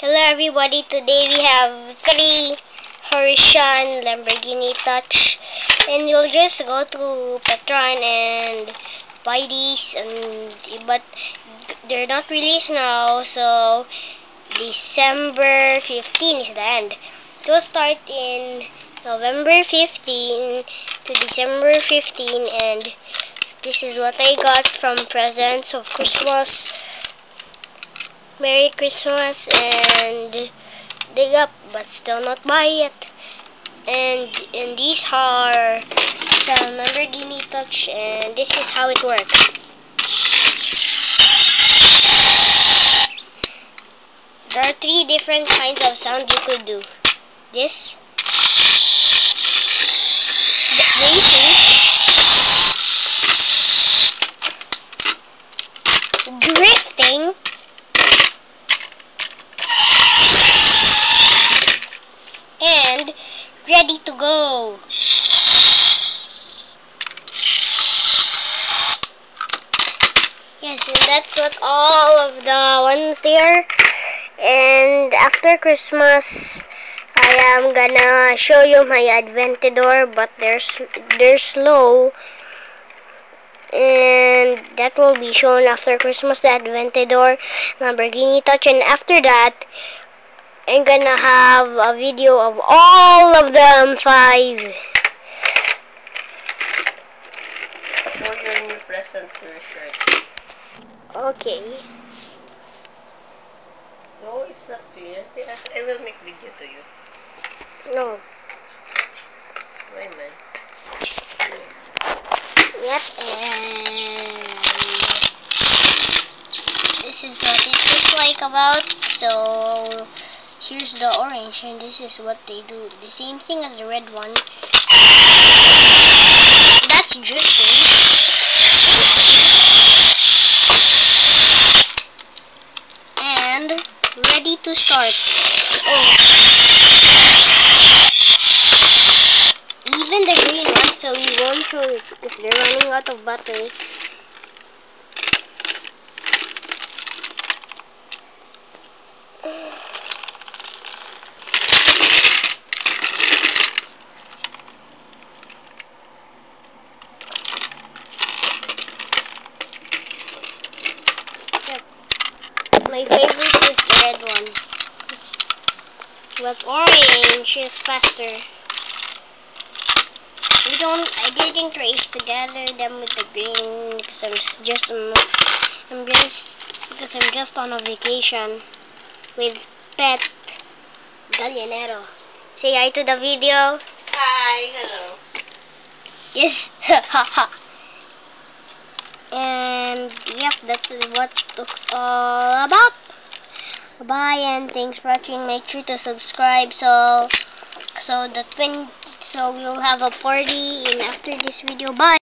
Hello everybody, today we have 3 Horizon Lamborghini Touch, and you'll just go to Petron and buy these, but they're not released now, so December 15 is the end. It will start in November 15 to December 15, and this is what I got from presents of Christmas. Merry Christmas, and dig up but still not buy yet. And these are some Lamborghini Touch, and this is how it works. There are 3 different kinds of sound you could do. This, racing, drifting, and ready to go. Yes, and that's what all of the ones there. And after Christmas, I am gonna show you my Aventador, but they're slow, and that will be shown after Christmas. The Aventador, Lamborghini Touch, and after that, I'm gonna have a video of all of them 5. Show your new present to your shirt. Okay. No, it's not clear. I will make video to you. No. Why, man? Yep, and this is what it looks like about. So here's the orange, and this is what they do. The same thing as the red one. That's drifting. And ready to start. Oh. Even the green one, so we won't show it if they're running out of battery. My favorite is the red one, but orange is faster. I didn't race to gather them with the green because I'm just on a vacation with Pet Gallinero. Say hi to the video. Hi, hello. Yes. And yep, that's what it's all about. Bye, and thanks for watching. Make sure to subscribe so we'll have a party in after this video. Bye.